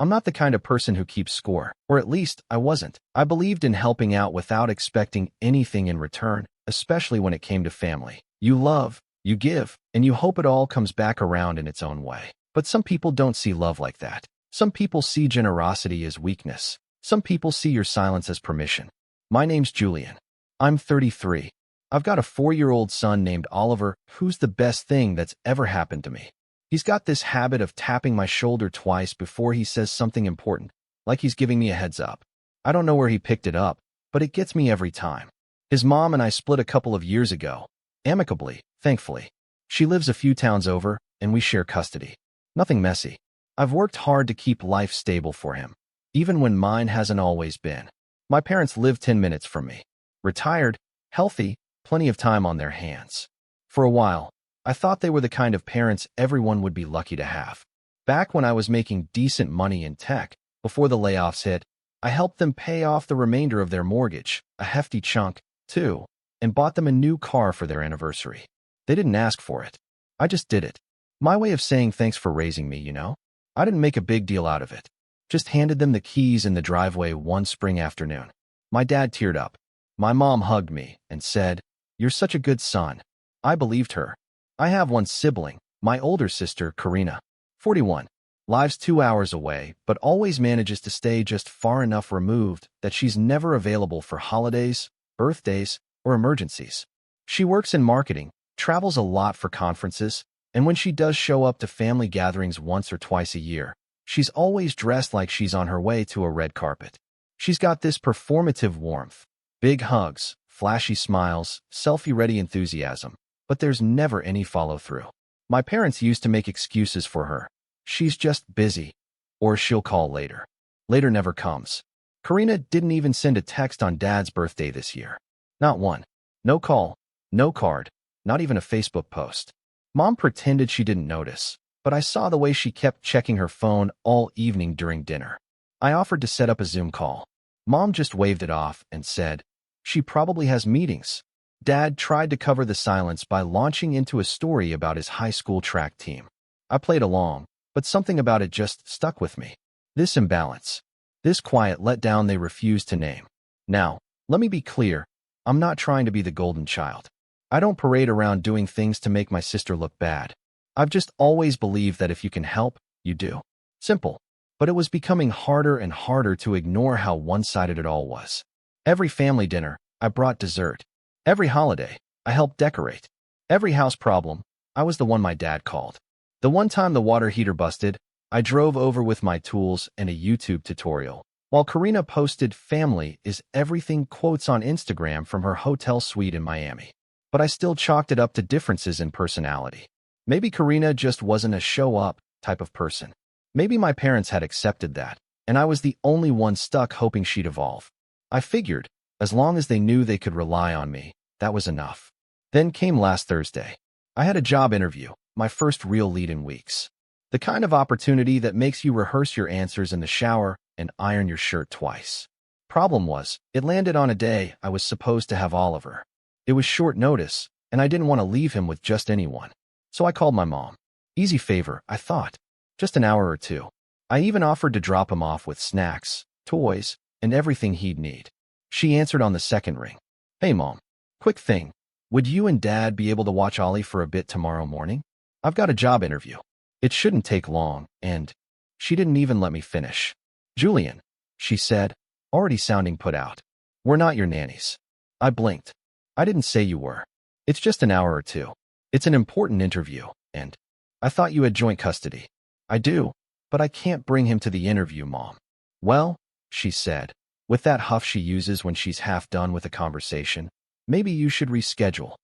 I'm not the kind of person who keeps score, or at least I wasn't. I believed in helping out without expecting anything in return, especially when it came to family. You love, you give, and you hope it all comes back around in its own way. But some people don't see love like that. Some people see generosity as weakness. Some people see your silence as permission. My name's Julian. I'm 33. I've got a 4-year-old son named Oliver, who's the best thing that's ever happened to me. He's got this habit of tapping my shoulder twice before he says something important, like he's giving me a heads up. I don't know where he picked it up, but it gets me every time. His mom and I split a couple of years ago. Amicably, thankfully. She lives a few towns over, and we share custody. Nothing messy. I've worked hard to keep life stable for him, even when mine hasn't always been. My parents live 10 minutes from me. Retired, healthy, plenty of time on their hands. For a while, I thought they were the kind of parents everyone would be lucky to have. Back when I was making decent money in tech, before the layoffs hit, I helped them pay off the remainder of their mortgage, a hefty chunk, too, and bought them a new car for their anniversary. They didn't ask for it. I just did it. My way of saying thanks for raising me, you know? I didn't make a big deal out of it. Just handed them the keys in the driveway one spring afternoon. My dad teared up. My mom hugged me and said, "You're such a good son." I believed her. I have one sibling, my older sister, Karina, 41, lives 2 hours away, but always manages to stay just far enough removed that she's never available for holidays, birthdays, or emergencies. She works in marketing, travels a lot for conferences, and when she does show up to family gatherings once or twice a year, she's always dressed like she's on her way to a red carpet. She's got this performative warmth, big hugs, flashy smiles, selfie-ready enthusiasm, but there's never any follow-through. My parents used to make excuses for her. She's just busy, or she'll call later. Later never comes. Karina didn't even send a text on Dad's birthday this year. Not one. No call, no card, not even a Facebook post. Mom pretended she didn't notice, but I saw the way she kept checking her phone all evening during dinner. I offered to set up a Zoom call. Mom just waved it off and said, "She probably has meetings." Dad tried to cover the silence by launching into a story about his high school track team. I played along, but something about it just stuck with me. This imbalance. This quiet letdown they refused to name. Now, let me be clear. I'm not trying to be the golden child. I don't parade around doing things to make my sister look bad. I've just always believed that if you can help, you do. Simple. But it was becoming harder and harder to ignore how one-sided it all was. Every family dinner, I brought dessert. Every holiday, I helped decorate. Every house problem, I was the one my dad called. The one time the water heater busted, I drove over with my tools and a YouTube tutorial, while Karina posted "family is everything" quotes on Instagram from her hotel suite in Miami. But I still chalked it up to differences in personality. Maybe Karina just wasn't a show-up type of person. Maybe my parents had accepted that, and I was the only one stuck hoping she'd evolve. I figured, as long as they knew they could rely on me, that was enough. Then came last Thursday. I had a job interview, my first real lead in weeks. The kind of opportunity that makes you rehearse your answers in the shower and iron your shirt twice. Problem was, it landed on a day I was supposed to have Oliver. It was short notice, and I didn't want to leave him with just anyone. So I called my mom. Easy favor, I thought. Just an hour or two. I even offered to drop him off with snacks, toys, and everything he'd need. She answered on the second ring. "Hey, Mom. Quick thing. Would you and Dad be able to watch Ollie for a bit tomorrow morning? I've got a job interview. It shouldn't take long, and..." She didn't even let me finish. "Julian," she said, already sounding put out. "We're not your nannies." I blinked. "I didn't say you were. It's just an hour or two. It's an important interview, and I thought you had joint custody." "I do, but I can't bring him to the interview, Mom." "Well," she said, with that huff she uses when she's half done with a conversation, "maybe you should reschedule."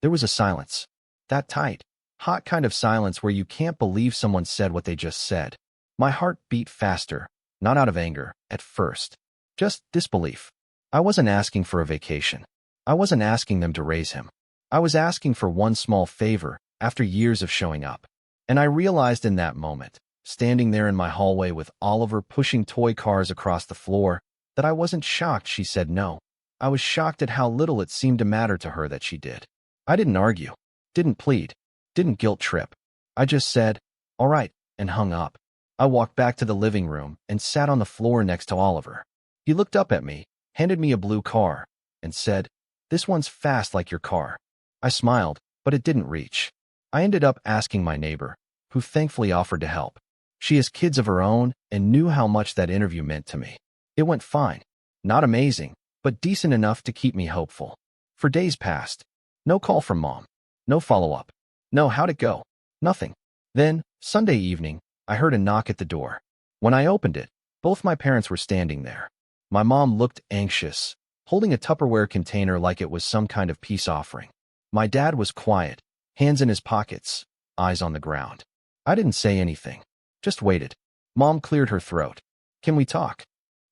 There was a silence. That tight, hot kind of silence where you can't believe someone said what they just said. My heart beat faster, not out of anger, at first. Just disbelief. I wasn't asking for a vacation. I wasn't asking them to raise him. I was asking for one small favor after years of showing up. And I realized in that moment, standing there in my hallway with Oliver pushing toy cars across the floor, that I wasn't shocked she said no. I was shocked at how little it seemed to matter to her that she did. I didn't argue, didn't plead, didn't guilt trip. I just said, "All right," and hung up. I walked back to the living room and sat on the floor next to Oliver. He looked up at me, handed me a blue car, and said, "This one's fast like your car." I smiled, but it didn't reach. I ended up asking my neighbor, who thankfully offered to help. She has kids of her own and knew how much that interview meant to me. It went fine. Not amazing, but decent enough to keep me hopeful. For days passed. No call from Mom. No follow-up. No, how'd it go? Nothing. Then, Sunday evening, I heard a knock at the door. When I opened it, both my parents were standing there. My mom looked anxious, holding a Tupperware container like it was some kind of peace offering. My dad was quiet, hands in his pockets, eyes on the ground. I didn't say anything, just waited. Mom cleared her throat. "Can we talk?"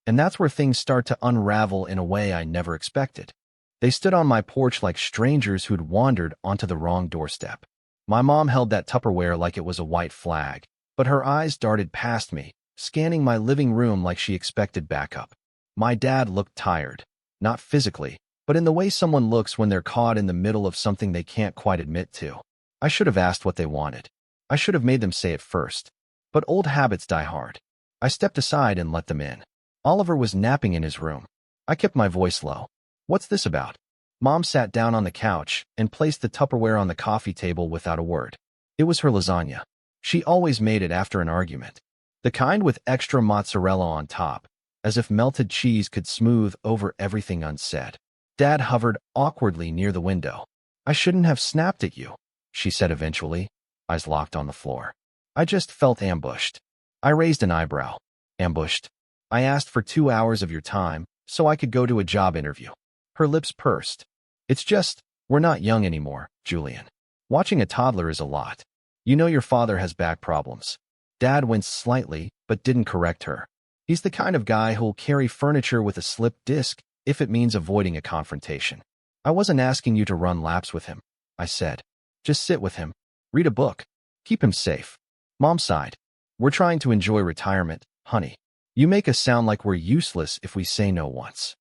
And that's where things start to unravel in a way I never expected. They stood on my porch like strangers who'd wandered onto the wrong doorstep. My mom held that Tupperware like it was a white flag, but her eyes darted past me, scanning my living room like she expected backup. My dad looked tired, not physically, but in the way someone looks when they're caught in the middle of something they can't quite admit to. I should have asked what they wanted. I should have made them say it first. But old habits die hard. I stepped aside and let them in. Oliver was napping in his room. I kept my voice low. "What's this about?" Mom sat down on the couch and placed the Tupperware on the coffee table without a word. It was her lasagna. She always made it after an argument. The kind with extra mozzarella on top, as if melted cheese could smooth over everything unsaid. Dad hovered awkwardly near the window. "I shouldn't have snapped at you," she said eventually, eyes locked on the floor. "I just felt ambushed." I raised an eyebrow. "Ambushed?" "I asked for 2 hours of your time so I could go to a job interview." Her lips pursed. "It's just, we're not young anymore, Julian. Watching a toddler is a lot. You know your father has back problems." Dad winced slightly, but didn't correct her. "He's the kind of guy who'll carry furniture with a slip disc if it means avoiding a confrontation." "I wasn't asking you to run laps with him," I said. "Just sit with him. Read a book. Keep him safe." Mom sighed. "We're trying to enjoy retirement, honey. You make us sound like we're useless if we say no once."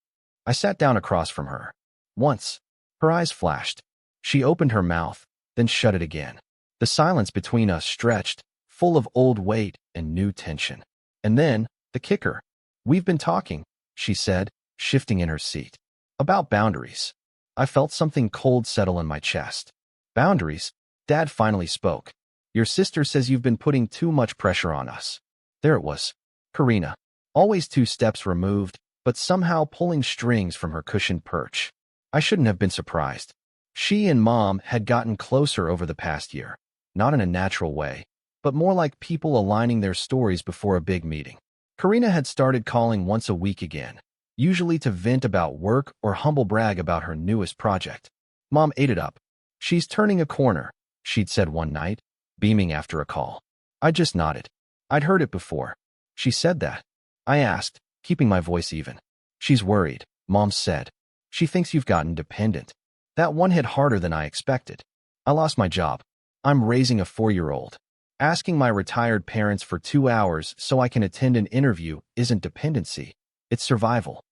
I sat down across from her. "Once." Her eyes flashed. She opened her mouth, then shut it again. The silence between us stretched, full of old weight and new tension. And then, the kicker. "We've been talking," she said, shifting in her seat. "About boundaries." I felt something cold settle in my chest. "Boundaries?" Dad finally spoke. "Your sister says you've been putting too much pressure on us." There it was. Karina. Always 2 steps removed, but somehow pulling strings from her cushioned perch. I shouldn't have been surprised. She and Mom had gotten closer over the past year. Not in a natural way, but more like people aligning their stories before a big meeting. Karina had started calling once a week again, usually to vent about work or humble brag about her newest project. Mom ate it up. "She's turning a corner," she'd said one night, beaming after a call. I just nodded. I'd heard it before. "She said that?" I asked, keeping my voice even. "She's worried," Mom said. "She thinks you've gotten dependent." That one hit harder than I expected. I lost my job. I'm raising a 4-year-old. Asking my retired parents for 2 hours so I can attend an interview isn't dependency. It's survival.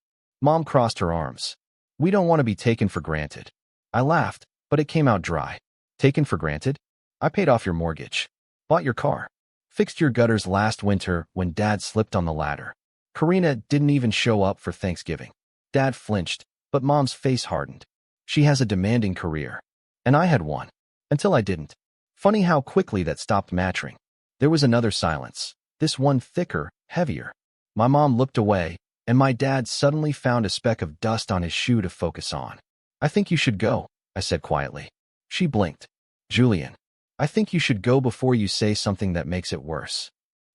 Mom crossed her arms. "We don't want to be taken for granted." I laughed, but it came out dry. "Taken for granted? I paid off your mortgage. Bought your car. Fixed your gutters last winter when Dad slipped on the ladder. Karina didn't even show up for Thanksgiving." Dad flinched, but Mom's face hardened. "She has a demanding career. And I had one. Until I didn't." Funny how quickly that stopped matching. There was another silence, this one thicker, heavier. My mom looked away, and my dad suddenly found a speck of dust on his shoe to focus on. "I think you should go," I said quietly. She blinked. "Julian, I think you should go before you say something that makes it worse."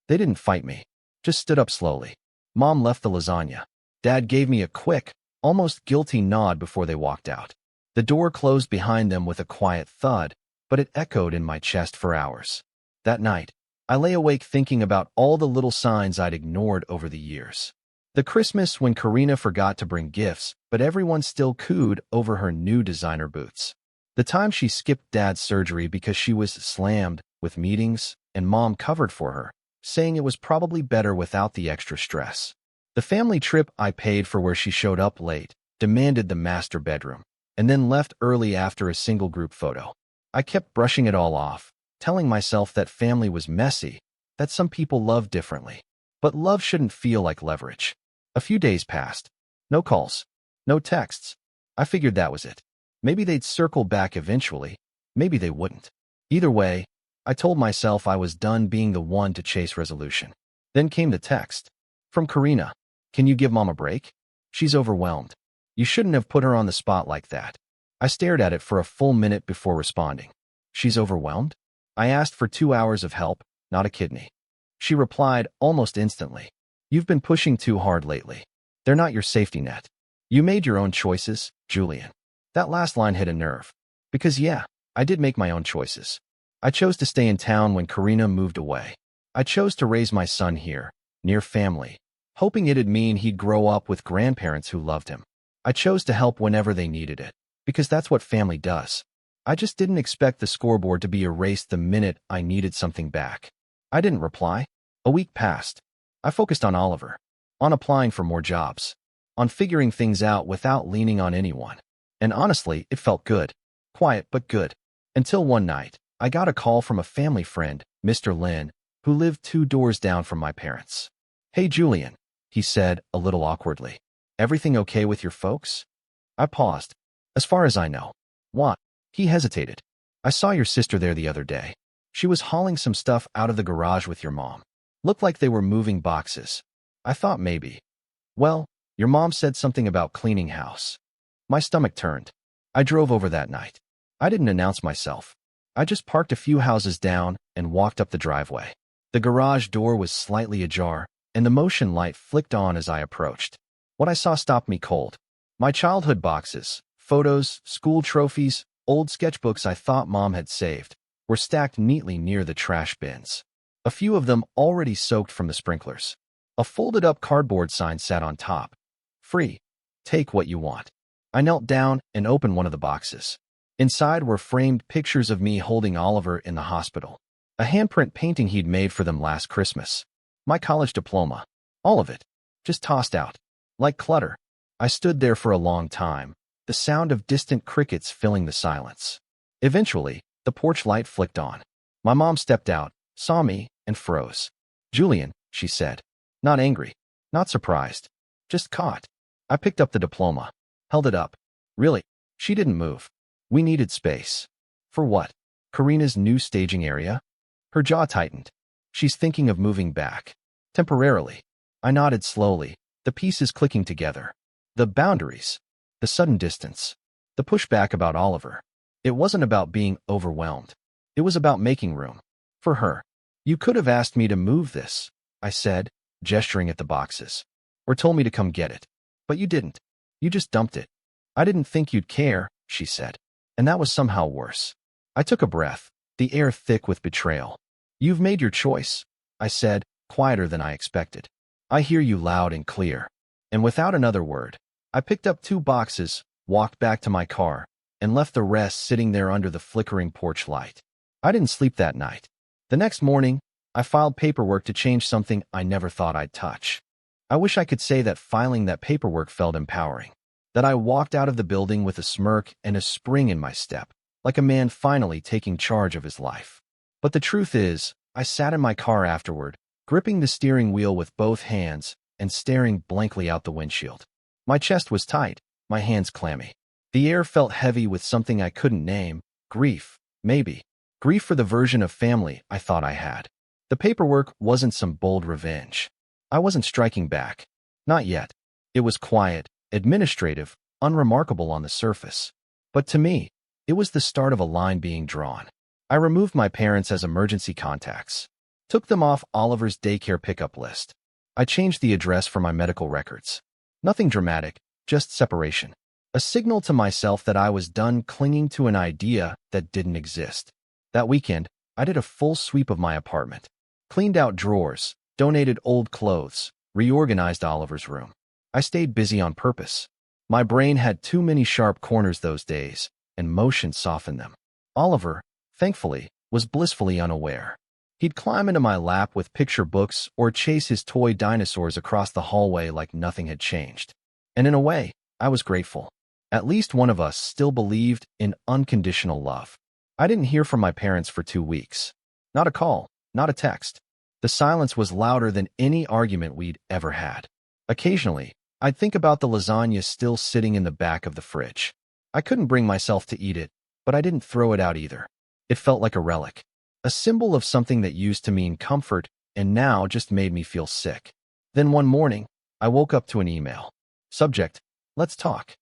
They didn't fight me, just stood up slowly. Mom left the lasagna. Dad gave me a quick, almost guilty nod before they walked out. The door closed behind them with a quiet thud, but it echoed in my chest for hours. That night, I lay awake thinking about all the little signs I'd ignored over the years. The Christmas when Karina forgot to bring gifts, but everyone still cooed over her new designer boots. The time she skipped Dad's surgery because she was slammed with meetings, and Mom covered for her, saying it was probably better without the extra stress. The family trip I paid for where she showed up late, demanded the master bedroom, and then left early after a single group photo. I kept brushing it all off, telling myself that family was messy, that some people love differently. But love shouldn't feel like leverage. A few days passed. No calls. No texts. I figured that was it. Maybe they'd circle back eventually. Maybe they wouldn't. Either way, I told myself I was done being the one to chase resolution. Then came the text. From Karina. Can you give Mom a break? She's overwhelmed. You shouldn't have put her on the spot like that. I stared at it for a full minute before responding. She's overwhelmed? I asked for 2 hours of help, not a kidney. She replied almost instantly. You've been pushing too hard lately. They're not your safety net. You made your own choices, Julian. That last line hit a nerve. Because yeah, I did make my own choices. I chose to stay in town when Karina moved away. I chose to raise my son here, near family, hoping it'd mean he'd grow up with grandparents who loved him. I chose to help whenever they needed it, because that's what family does. I just didn't expect the scoreboard to be erased the minute I needed something back. I didn't reply. A week passed. I focused on Oliver, on applying for more jobs, on figuring things out without leaning on anyone. And honestly, it felt good. Quiet, but good. Until one night, I got a call from a family friend, Mr. Lin, who lived 2 doors down from my parents. Hey, Julian, he said, a little awkwardly. Everything okay with your folks? I paused. As far as I know. What? He hesitated. I saw your sister there the other day. She was hauling some stuff out of the garage with your mom. Looked like they were moving boxes. I thought maybe. Well, your mom said something about cleaning house. My stomach turned. I drove over that night. I didn't announce myself. I just parked a few houses down and walked up the driveway. The garage door was slightly ajar, and the motion light flicked on as I approached. What I saw stopped me cold. My childhood boxes, photos, school trophies, old sketchbooks I thought Mom had saved, were stacked neatly near the trash bins. A few of them already soaked from the sprinklers. A folded-up cardboard sign sat on top. Free. Take what you want. I knelt down and opened one of the boxes. Inside were framed pictures of me holding Oliver in the hospital. A handprint painting he'd made for them last Christmas. My college diploma. All of it. Just tossed out. Like clutter. I stood there for a long time, the sound of distant crickets filling the silence. Eventually, the porch light flicked on. My mom stepped out, saw me, and froze. Julian, she said. Not angry. Not surprised. Just caught. I picked up the diploma. Held it up. Really? She didn't move. We needed space. For what? Karina's new staging area? Her jaw tightened. She's thinking of moving back. Temporarily. I nodded slowly, the pieces clicking together. The boundaries. The sudden distance. The pushback about Oliver. It wasn't about being overwhelmed. It was about making room. For her. You could have asked me to move this, I said, gesturing at the boxes. Or told me to come get it. But you didn't. You just dumped it. I didn't think you'd care, she said. And that was somehow worse. I took a breath, the air thick with betrayal. You've made your choice, I said, quieter than I expected. I hear you loud and clear. And without another word, I picked up 2 boxes, walked back to my car, and left the rest sitting there under the flickering porch light. I didn't sleep that night. The next morning, I filed paperwork to change something I never thought I'd touch. I wish I could say that filing that paperwork felt empowering. That I walked out of the building with a smirk and a spring in my step, like a man finally taking charge of his life. But the truth is, I sat in my car afterward, gripping the steering wheel with both hands and staring blankly out the windshield. My chest was tight, my hands clammy. The air felt heavy with something I couldn't name. Grief, maybe. Grief for the version of family I thought I had. The paperwork wasn't some bold revenge. I wasn't striking back. Not yet. It was quiet, administrative, unremarkable on the surface. But to me, it was the start of a line being drawn. I removed my parents as emergency contacts. Took them off Oliver's daycare pickup list. I changed the address for my medical records. Nothing dramatic, just separation. A signal to myself that I was done clinging to an idea that didn't exist. That weekend, I did a full sweep of my apartment. Cleaned out drawers, donated old clothes, reorganized Oliver's room. I stayed busy on purpose. My brain had too many sharp corners those days, and motion softened them. Oliver, thankfully, was blissfully unaware. He'd climb into my lap with picture books or chase his toy dinosaurs across the hallway like nothing had changed. And in a way, I was grateful. At least one of us still believed in unconditional love. I didn't hear from my parents for 2 weeks. Not a call, not a text. The The silence was louder than any argument we'd ever had. Occasionally, I'd think about the lasagna still sitting in the back of the fridge. I couldn't bring myself to eat it, but I didn't throw it out either. It felt like a relic, a symbol of something that used to mean comfort and now just made me feel sick. Then one morning, I woke up to an email. Subject, let's talk.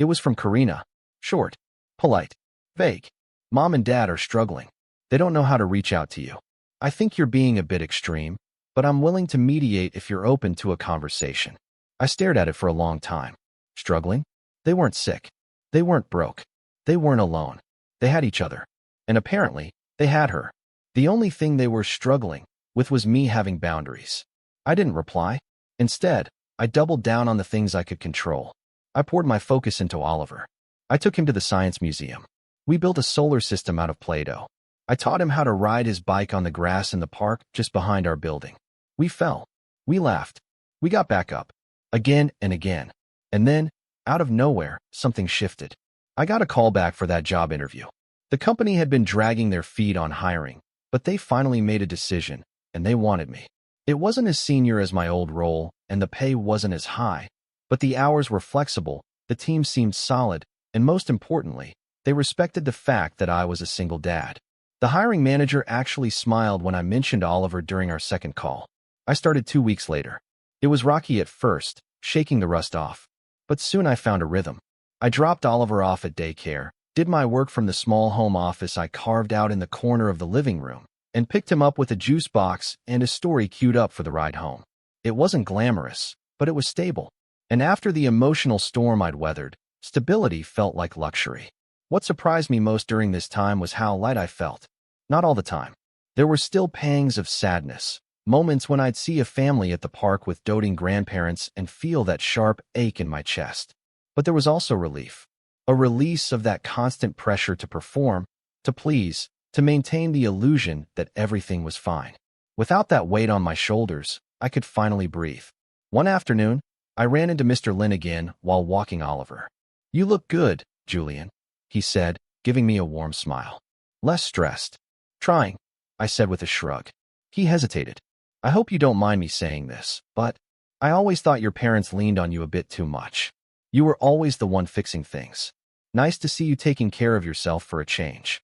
It was from Karina. Short, polite, vague. Mom and Dad are struggling. They don't know how to reach out to you. I think you're being a bit extreme, but I'm willing to mediate if you're open to a conversation. I stared at it for a long time. Struggling? They weren't sick. They weren't broke. They weren't alone. They had each other. And apparently, they had her. The only thing they were struggling with was me having boundaries. I didn't reply. Instead, I doubled down on the things I could control. I poured my focus into Oliver. I took him to the science museum. We built a solar system out of Play-Doh. I taught him how to ride his bike on the grass in the park just behind our building. We fell. We laughed. We got back up. Again and again. And then, out of nowhere, something shifted. I got a call back for that job interview. The company had been dragging their feet on hiring, but they finally made a decision, and they wanted me. It wasn't as senior as my old role, and the pay wasn't as high, but the hours were flexible, the team seemed solid, and most importantly, they respected the fact that I was a single dad. The hiring manager actually smiled when I mentioned Oliver during our second call. I started 2 weeks later. It was rocky at first, shaking the rust off. But soon I found a rhythm. I dropped Oliver off at daycare, did my work from the small home office I carved out in the corner of the living room, and picked him up with a juice box and a story queued up for the ride home. It wasn't glamorous, but it was stable. And after the emotional storm I'd weathered, stability felt like luxury. What surprised me most during this time was how light I felt. Not all the time. There were still pangs of sadness, moments when I'd see a family at the park with doting grandparents and feel that sharp ache in my chest. But there was also relief. A release of that constant pressure to perform, to please, to maintain the illusion that everything was fine. Without that weight on my shoulders, I could finally breathe. One afternoon, I ran into Mr. Lin again while walking Oliver. "You look good, Julian," he said, giving me a warm smile. "Less stressed." "Trying," I said with a shrug. He hesitated. "I hope you don't mind me saying this, but I always thought your parents leaned on you a bit too much. You were always the one fixing things. Nice to see you taking care of yourself for a change."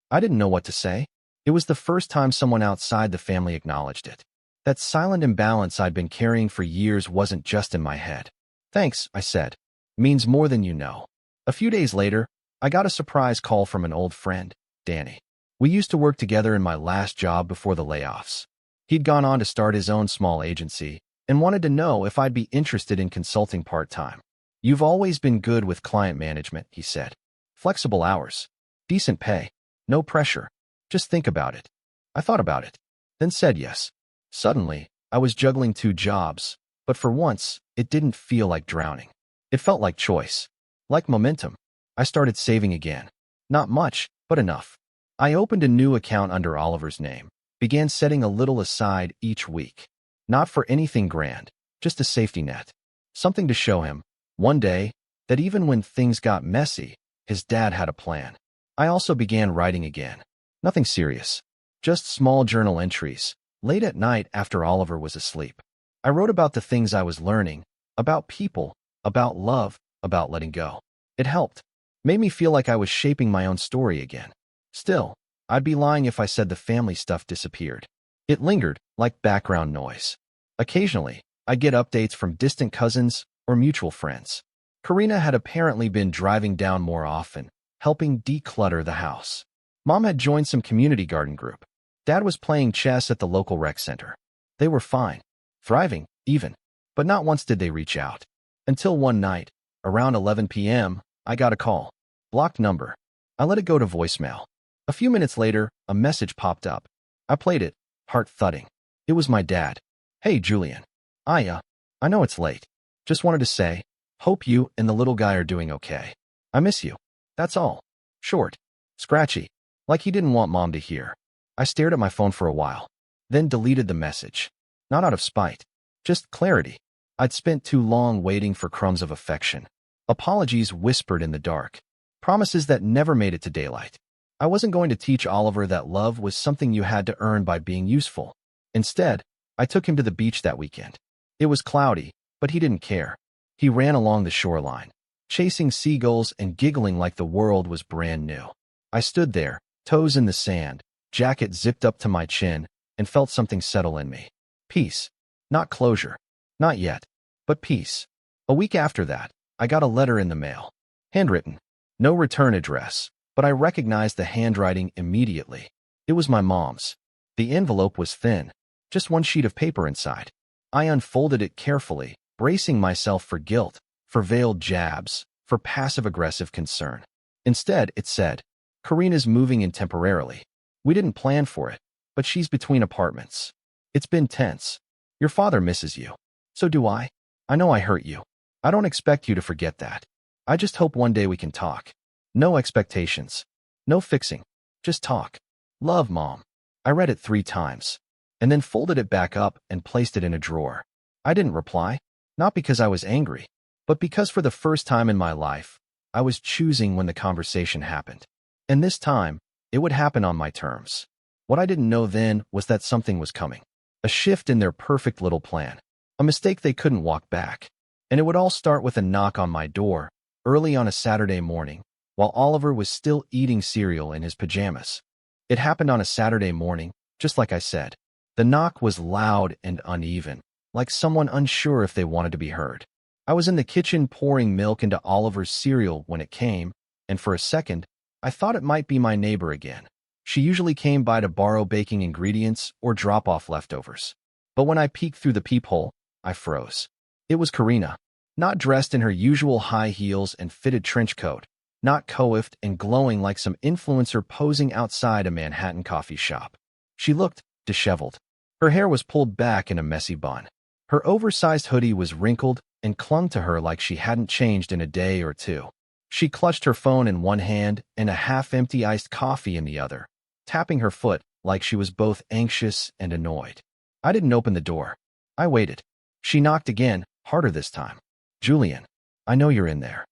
I didn't know what to say. It was the first time someone outside the family acknowledged it. That silent imbalance I'd been carrying for years wasn't just in my head. "Thanks," I said. "Means more than you know." A few days later, I got a surprise call from an old friend, Danny. We used to work together in my last job before the layoffs. He'd gone on to start his own small agency and wanted to know if I'd be interested in consulting part-time. "You've always been good with client management," he said. "Flexible hours. Decent pay. No pressure. Just think about it." I thought about it, then said yes. Suddenly, I was juggling 2 jobs, but for once, it didn't feel like drowning. It felt like choice. Like momentum. I started saving again. Not much, but enough. I opened a new account under Oliver's name, began setting a little aside each week. Not for anything grand, just a safety net. Something to show him, one day, that even when things got messy, his dad had a plan. I also began writing again. Nothing serious. Just small journal entries, late at night after Oliver was asleep. I wrote about the things I was learning, about people, about love, about letting go. It helped. Made me feel like I was shaping my own story again. Still, I'd be lying if I said the family stuff disappeared. It lingered, like background noise. Occasionally, I'd get updates from distant cousins or mutual friends. Karina had apparently been driving down more often, helping declutter the house. Mom had joined some community garden group. Dad was playing chess at the local rec center. They were fine. Thriving, even. But not once did they reach out. Until one night, around 11 p.m., I got a call. Blocked number. I let it go to voicemail. A few minutes later, a message popped up. I played it, heart thudding. It was my dad. "Hey, Julian. I know it's late. Just wanted to say, hope you and the little guy are doing okay. I miss you. That's all." Short. Scratchy. Like he didn't want Mom to hear. I stared at my phone for a while, then deleted the message. Not out of spite. Just clarity. I'd spent too long waiting for crumbs of affection. Apologies whispered in the dark. Promises that never made it to daylight. I wasn't going to teach Oliver that love was something you had to earn by being useful. Instead, I took him to the beach that weekend. It was cloudy, but he didn't care. He ran along the shoreline, chasing seagulls and giggling like the world was brand new. I stood there, toes in the sand, jacket zipped up to my chin, and felt something settle in me. Peace. Not closure. Not yet. But peace. A week after that, I got a letter in the mail. Handwritten. No return address, but I recognized the handwriting immediately. It was my mom's. The envelope was thin, just one sheet of paper inside. I unfolded it carefully, bracing myself for guilt, for veiled jabs, for passive-aggressive concern. Instead, it said, Karina's moving in temporarily. We didn't plan for it, but she's between apartments. It's been tense. Your father misses you. So do I. I know I hurt you. I don't expect you to forget that. I just hope one day we can talk. No expectations. No fixing. Just talk. Love, Mom. I read it 3 times, and then folded it back up and placed it in a drawer. I didn't reply, not because I was angry, but because for the first time in my life, I was choosing when the conversation happened. And this time, it would happen on my terms. What I didn't know then was that something was coming. A shift in their perfect little plan. A mistake they couldn't walk back. And it would all start with a knock on my door, early on a Saturday morning, while Oliver was still eating cereal in his pajamas. It happened on a Saturday morning, just like I said. The knock was loud and uneven, like someone unsure if they wanted to be heard. I was in the kitchen pouring milk into Oliver's cereal when it came, and for a second, I thought it might be my neighbor again. She usually came by to borrow baking ingredients or drop off leftovers. But when I peeked through the peephole, I froze. It was Karina, not dressed in her usual high heels and fitted trench coat, not coiffed and glowing like some influencer posing outside a Manhattan coffee shop. She looked disheveled. Her hair was pulled back in a messy bun. Her oversized hoodie was wrinkled and clung to her like she hadn't changed in a day or two. She clutched her phone in one hand and a half-empty iced coffee in the other, tapping her foot like she was both anxious and annoyed. I didn't open the door. I waited. She knocked again, harder this time. Julian, I know you're in there.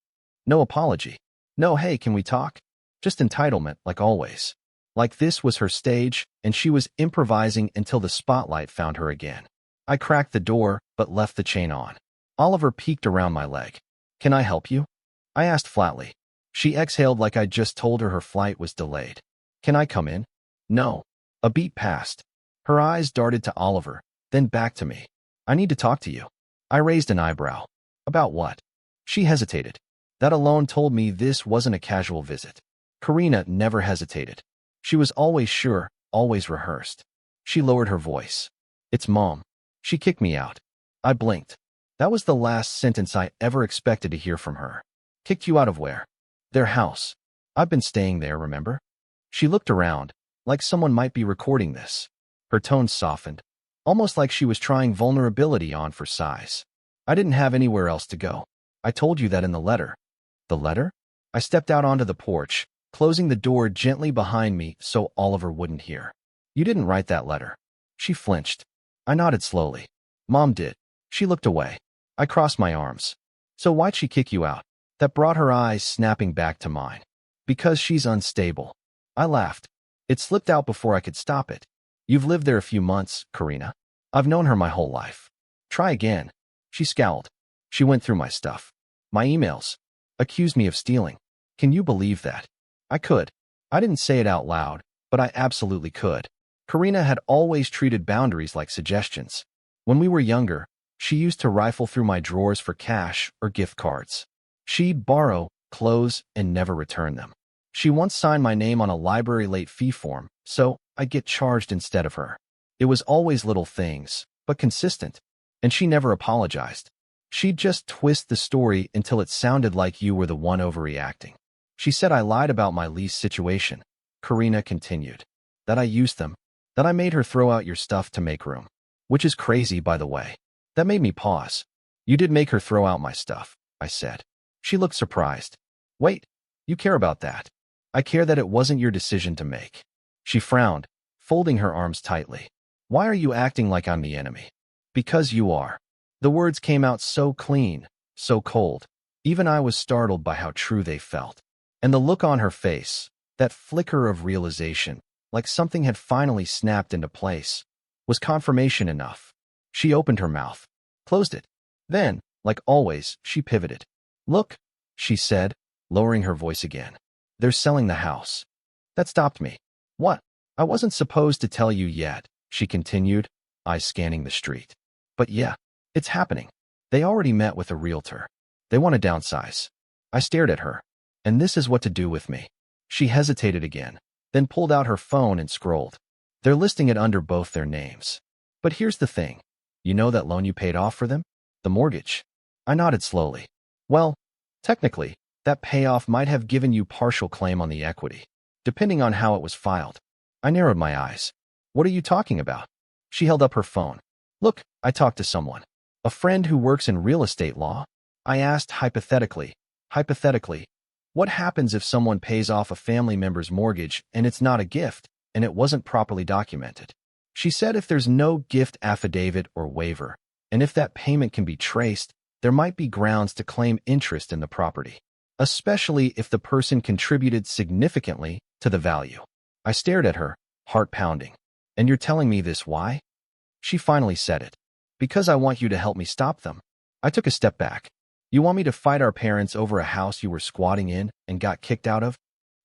No apology. No, hey, can we talk? Just entitlement, like always. Like this was her stage, and she was improvising until the spotlight found her again. I cracked the door, but left the chain on. Oliver peeked around my leg. Can I help you? I asked flatly. She exhaled like I'd just told her flight was delayed. Can I come in? No. A beat passed. Her eyes darted to Oliver, then back to me. I need to talk to you. I raised an eyebrow. About what? She hesitated. That alone told me this wasn't a casual visit. Karina never hesitated. She was always sure, always rehearsed. She lowered her voice. It's Mom. She kicked me out. I blinked. That was the last sentence I ever expected to hear from her. Kicked you out of where? Their house. I've been staying there, remember? She looked around, like someone might be recording this. Her tone softened, almost like she was trying vulnerability on for size. I didn't have anywhere else to go. I told you that in the letter. The letter? I stepped out onto the porch, closing the door gently behind me so Oliver wouldn't hear. You didn't write that letter. She flinched. I nodded slowly. Mom did. She looked away. I crossed my arms. So why'd she kick you out? That brought her eyes snapping back to mine. Because she's unstable. I laughed. It slipped out before I could stop it. You've lived there a few months, Karina. I've known her my whole life. Try again. She scowled. She went through my stuff. My emails. Accused me of stealing. Can you believe that? I could. I didn't say it out loud, but I absolutely could. Karina had always treated boundaries like suggestions. When we were younger, she used to rifle through my drawers for cash or gift cards. She'd borrow clothes and never return them. She once signed my name on a library late fee form, so I'd get charged instead of her. It was always little things, but consistent, and she never apologized. She'd just twist the story until it sounded like you were the one overreacting. She said I lied about my lease situation. Karina continued. That I used them. That I made her throw out your stuff to make room. Which is crazy, by the way. That made me pause. You did make her throw out my stuff, I said. She looked surprised. Wait, you care about that? I care that it wasn't your decision to make. She frowned, folding her arms tightly. Why are you acting like I'm the enemy? Because you are. The words came out so clean, so cold. Even I was startled by how true they felt. And the look on her face, that flicker of realization, like something had finally snapped into place. Was confirmation enough? She opened her mouth, closed it. Then, like always, she pivoted. Look, she said, lowering her voice again. They're selling the house. That stopped me. What? I wasn't supposed to tell you yet, she continued, eyes scanning the street. But yeah, it's happening. They already met with a realtor. They want to downsize. I stared at her. And this is what to do with me. She hesitated again, then pulled out her phone and scrolled. They're listing it under both their names. But here's the thing. You know that loan you paid off for them? The mortgage. I nodded slowly. Well, technically, that payoff might have given you partial claim on the equity, depending on how it was filed. I narrowed my eyes. What are you talking about? She held up her phone. Look, I talked to someone. A friend who works in real estate law. I asked hypothetically, what happens if someone pays off a family member's mortgage and it's not a gift and it wasn't properly documented? She said if there's no gift affidavit or waiver, and if that payment can be traced, there might be grounds to claim interest in the property, especially if the person contributed significantly to the value. I stared at her, heart pounding. And you're telling me this why? She finally said it. Because I want you to help me stop them. I took a step back. You want me to fight our parents over a house you were squatting in and got kicked out of?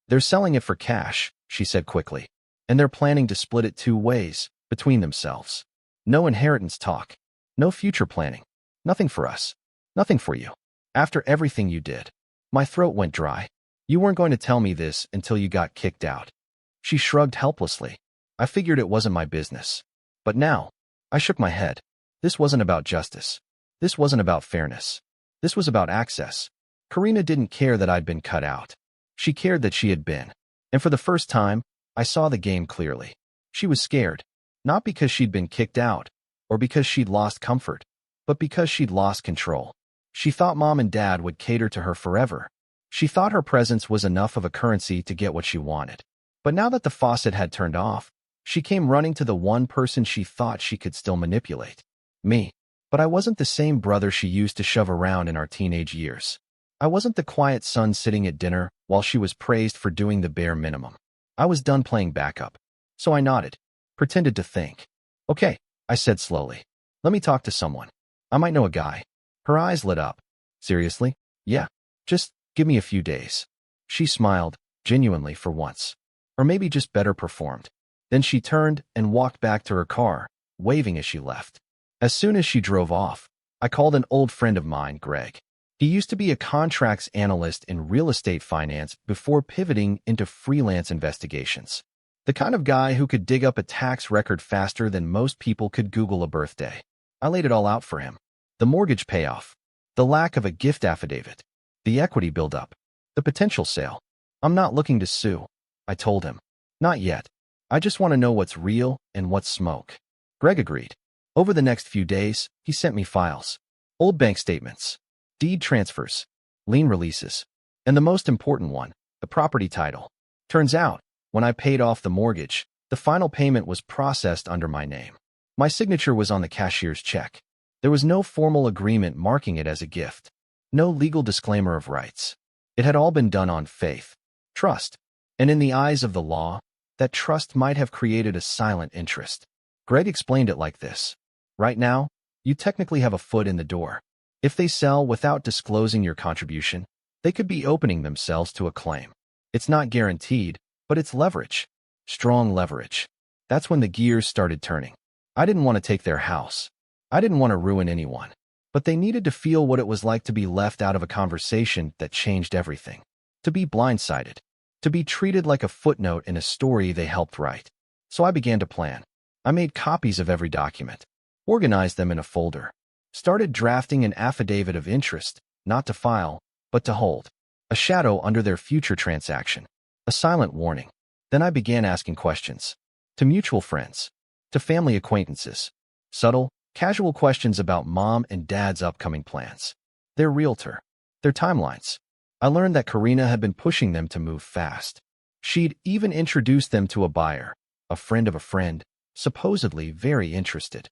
They're selling it for cash, she said quickly. And they're planning to split it 2 ways, between themselves. No inheritance talk. No future planning. Nothing for us. Nothing for you. After everything you did. My throat went dry. You weren't going to tell me this until you got kicked out. She shrugged helplessly. I figured it wasn't my business. But now, I shook my head. This wasn't about justice. This wasn't about fairness. This was about access. Karina didn't care that I'd been cut out. She cared that she had been. And for the first time, I saw the game clearly. She was scared. Not because she'd been kicked out, or because she'd lost comfort, but because she'd lost control. She thought Mom and Dad would cater to her forever. She thought her presence was enough of a currency to get what she wanted. But now that the faucet had turned off, she came running to the one person she thought she could still manipulate. Me. But I wasn't the same brother she used to shove around in our teenage years. I wasn't the quiet son sitting at dinner while she was praised for doing the bare minimum. I was done playing backup. So I nodded, pretended to think. Okay, I said slowly. Let me talk to someone. I might know a guy. Her eyes lit up. Seriously? Yeah. Just give me a few days. She smiled, genuinely for once. Or maybe just better performed. Then she turned and walked back to her car, waving as she left. As soon as she drove off, I called an old friend of mine, Greg. He used to be a contracts analyst in real estate finance before pivoting into freelance investigations. The kind of guy who could dig up a tax record faster than most people could Google a birthday. I laid it all out for him. The mortgage payoff, the lack of a gift affidavit, the equity buildup, the potential sale. I'm not looking to sue, I told him. Not yet. I just want to know what's real and what's smoke. Greg agreed. Over the next few days, he sent me files. Old bank statements, deed transfers, lien releases, and the most important one, the property title. Turns out, when I paid off the mortgage, the final payment was processed under my name. My signature was on the cashier's check. There was no formal agreement marking it as a gift. No legal disclaimer of rights. It had all been done on faith, trust, and in the eyes of the law, that trust might have created a silent interest. Greg explained it like this. Right now, you technically have a foot in the door. If they sell without disclosing your contribution, they could be opening themselves to a claim. It's not guaranteed, but it's leverage. Strong leverage. That's when the gears started turning. I didn't want to take their house. I didn't want to ruin anyone. But they needed to feel what it was like to be left out of a conversation that changed everything. To be blindsided. To be treated like a footnote in a story they helped write. So I began to plan. I made copies of every document. Organized them in a folder. Started drafting an affidavit of interest, not to file, but to hold. A shadow under their future transaction. A silent warning. Then I began asking questions. To mutual friends. To family acquaintances. Subtle, casual questions about Mom and Dad's upcoming plans. Their realtor. Their timelines. I learned that Karina had been pushing them to move fast. She'd even introduced them to a buyer, a friend of a friend, supposedly very interested.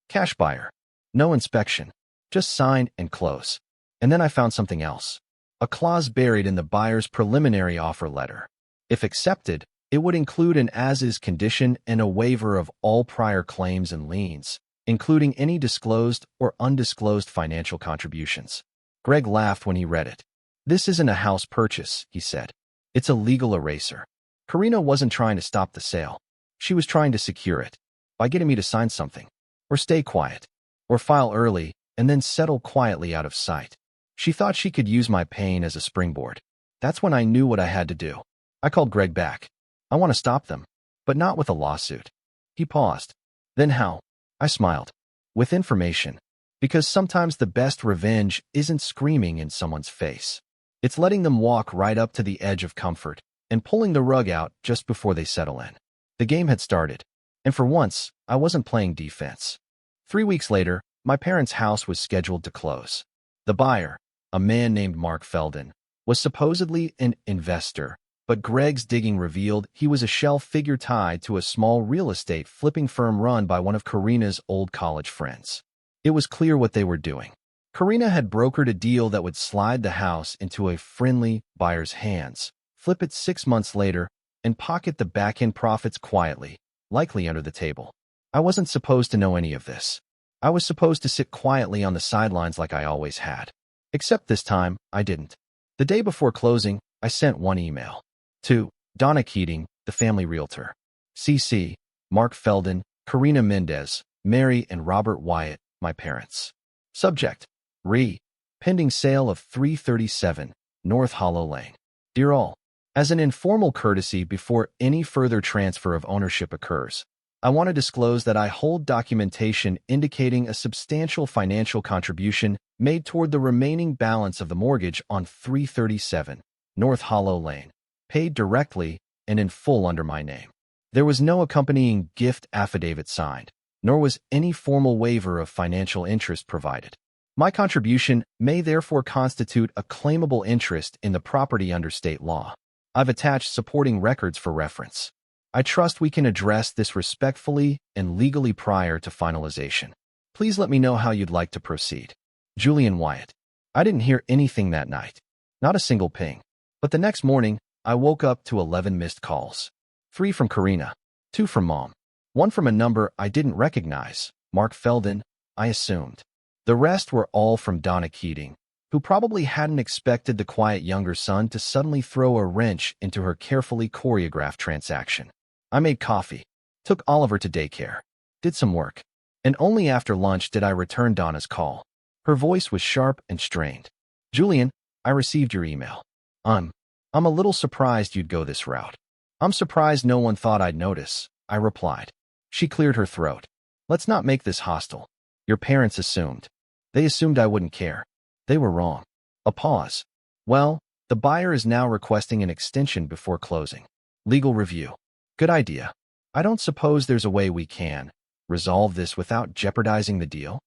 Cash buyer. No inspection. Just sign and close. And then I found something else. A clause buried in the buyer's preliminary offer letter. If accepted, It would include an as-is condition and a waiver of all prior claims and liens, including any disclosed or undisclosed financial contributions. Greg laughed when he read it. "This isn't a house purchase," he said. "It's a legal eraser." Karina wasn't trying to stop the sale. She was trying to secure it by getting me to sign something, or stay quiet, or file early and then settle quietly out of sight. She thought she could use my pain as a springboard. That's when I knew what I had to do. I called Greg back. "I want to stop them, but not with a lawsuit." He paused. "Then how?" I smiled. "With information. Because sometimes the best revenge isn't screaming in someone's face. It's letting them walk right up to the edge of comfort and pulling the rug out just before they settle in." The game had started, and for once, I wasn't playing defense. 3 weeks later, my parents' house was scheduled to close. The buyer, a man named Mark Feldon, was supposedly an investor, but Greg's digging revealed he was a shell figure tied to a small real estate flipping firm run by one of Karina's old college friends. It was clear what they were doing. Karina had brokered a deal that would slide the house into a friendly buyer's hands, flip it 6 months later, and pocket the back-end profits quietly, likely under the table. I wasn't supposed to know any of this. I was supposed to sit quietly on the sidelines like I always had. Except this time, I didn't. The day before closing, I sent one email. To Donna Keating, the family realtor. CC, Mark Feldon, Karina Mendez, Mary and Robert Wyatt, my parents. Subject: pending sale of 337 North Hollow Lane. Dear all, as an informal courtesy before any further transfer of ownership occurs, I want to disclose that I hold documentation indicating a substantial financial contribution made toward the remaining balance of the mortgage on 337 North Hollow Lane, paid directly and in full under my name. There was no accompanying gift affidavit signed, nor was any formal waiver of financial interest provided. My contribution may therefore constitute a claimable interest in the property under state law. I've attached supporting records for reference. I trust we can address this respectfully and legally prior to finalization. Please let me know how you'd like to proceed. Julian Wyatt. I didn't hear anything that night. Not a single ping. But the next morning, I woke up to 11 missed calls. 3 from Karina, 2 from Mom, 1 from a number I didn't recognize, Mark Feldon, I assumed. The rest were all from Donna Keating, who probably hadn't expected the quiet younger son to suddenly throw a wrench into her carefully choreographed transaction. I made coffee, took Oliver to daycare, did some work, and only after lunch did I return Donna's call. Her voice was sharp and strained. Julian, I received your email. I'm a little surprised you'd go this route. I'm surprised no one thought I'd notice, I replied. She cleared her throat. Let's not make this hostile. Your parents assumed. They assumed I wouldn't care. They were wrong. A pause. Well, the buyer is now requesting an extension before closing. Legal review. Good idea. I don't suppose there's a way we can resolve this without jeopardizing the deal?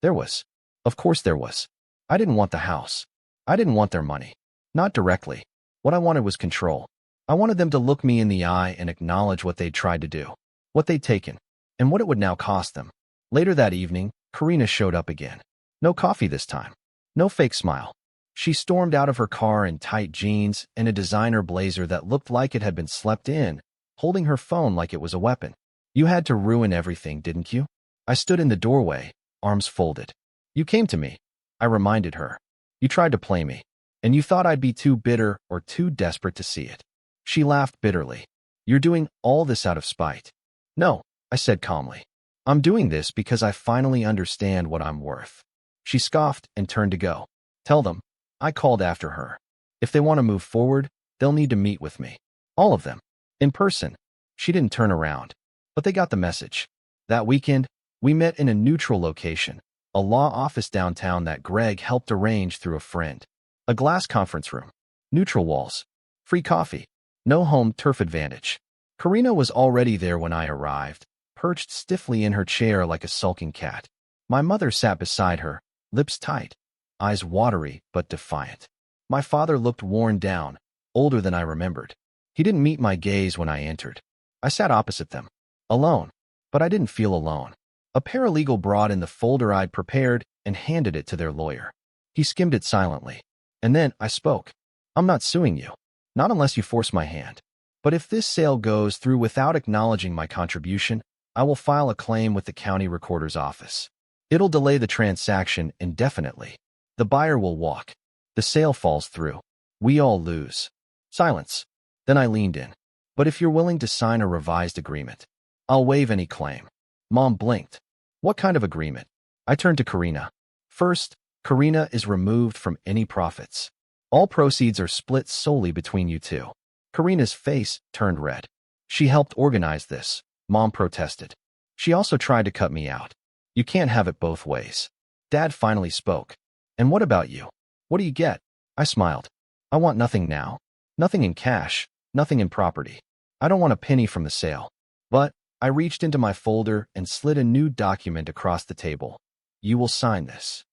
There was. Of course there was. I didn't want the house. I didn't want their money. Not directly. What I wanted was control. I wanted them to look me in the eye and acknowledge what they'd tried to do, what they'd taken, and what it would now cost them. Later that evening, Karina showed up again. No coffee this time. No fake smile. She stormed out of her car in tight jeans and a designer blazer that looked like it had been slept in, holding her phone like it was a weapon. You had to ruin everything, didn't you? I stood in the doorway, arms folded. You came to me, I reminded her. You tried to play me, and you thought I'd be too bitter or too desperate to see it. She laughed bitterly. You're doing all this out of spite. No, I said calmly. I'm doing this because I finally understand what I'm worth. She scoffed and turned to go. Tell them, I called after her. If they want to move forward, they'll need to meet with me. All of them. In person. She didn't turn around. But they got the message. That weekend, we met in a neutral location, a law office downtown that Greg helped arrange through a friend. A glass conference room. Neutral walls. Free coffee. No home turf advantage. Karina was already there when I arrived, perched stiffly in her chair like a sulking cat. My mother sat beside her, lips tight, eyes watery but defiant. My father looked worn down, older than I remembered. He didn't meet my gaze when I entered. I sat opposite them, alone, but I didn't feel alone. A paralegal brought in the folder I'd prepared and handed it to their lawyer. He skimmed it silently. And then I spoke. I'm not suing you. Not unless you force my hand. But if this sale goes through without acknowledging my contribution, I will file a claim with the county recorder's office. It'll delay the transaction indefinitely. The buyer will walk. The sale falls through. We all lose. Silence. Then I leaned in. But if you're willing to sign a revised agreement, I'll waive any claim. Mom blinked. What kind of agreement? I turned to Karina. First, Karina is removed from any profits. All proceeds are split solely between you two. Karina's face turned red. She helped organize this, Mom protested. She also tried to cut me out. You can't have it both ways. Dad finally spoke. And what about you? What do you get? I smiled. I want nothing now. Nothing in cash, nothing in property. I don't want a penny from the sale. But I reached into my folder and slid a new document across the table. You will sign this.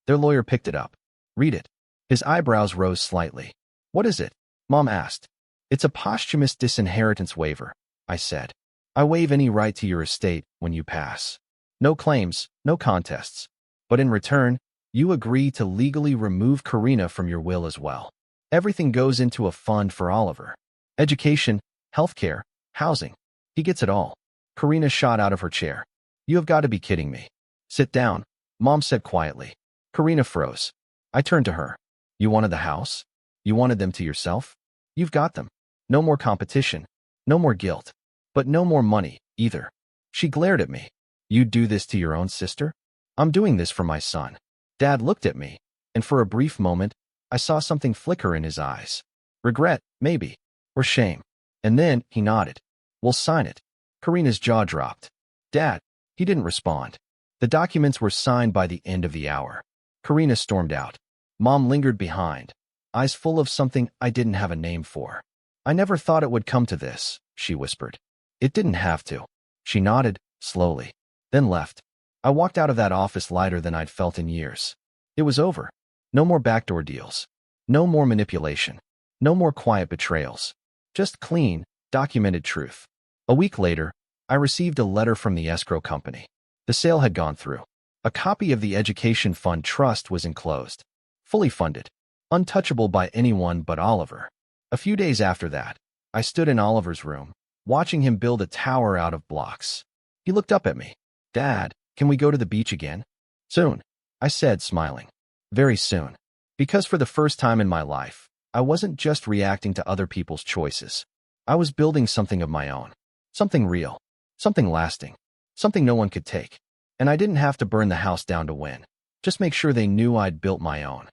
Their lawyer picked it up. Read it. His eyebrows rose slightly. What is it? Mom asked. It's a posthumous disinheritance waiver, I said. I waive any right to your estate when you pass. No claims, no contests. But in return, you agree to legally remove Karina from your will as well. Everything goes into a fund for Oliver. Education, healthcare, housing. He gets it all. Karina shot out of her chair. You have got to be kidding me. Sit down, Mom said quietly. Karina froze. I turned to her. You wanted the house? You wanted them to yourself? You've got them. No more competition. No more guilt. But no more money, either. She glared at me. You'd do this to your own sister? I'm doing this for my son. Dad looked at me, and for a brief moment, I saw something flicker in his eyes. Regret, maybe. Or shame. And then he nodded. We'll sign it. Karina's jaw dropped. Dad. He didn't respond. The documents were signed by the end of the hour. Karina stormed out. Mom lingered behind, eyes full of something I didn't have a name for. I never thought it would come to this, she whispered. It didn't have to. She nodded, slowly, then left. I walked out of that office lighter than I'd felt in years. It was over. No more backdoor deals. No more manipulation. No more quiet betrayals. Just clean, documented truth. A week later, I received a letter from the escrow company. The sale had gone through. A copy of the Education Fund Trust was enclosed. Fully funded. Untouchable by anyone but Oliver. A few days after that, I stood in Oliver's room, watching him build a tower out of blocks. He looked up at me. Dad, can we go to the beach again? Soon, I said, smiling. Very soon. Because for the first time in my life, I wasn't just reacting to other people's choices. I was building something of my own. Something real. Something lasting. Something no one could take. And I didn't have to burn the house down to win. Just make sure they knew I'd built my own.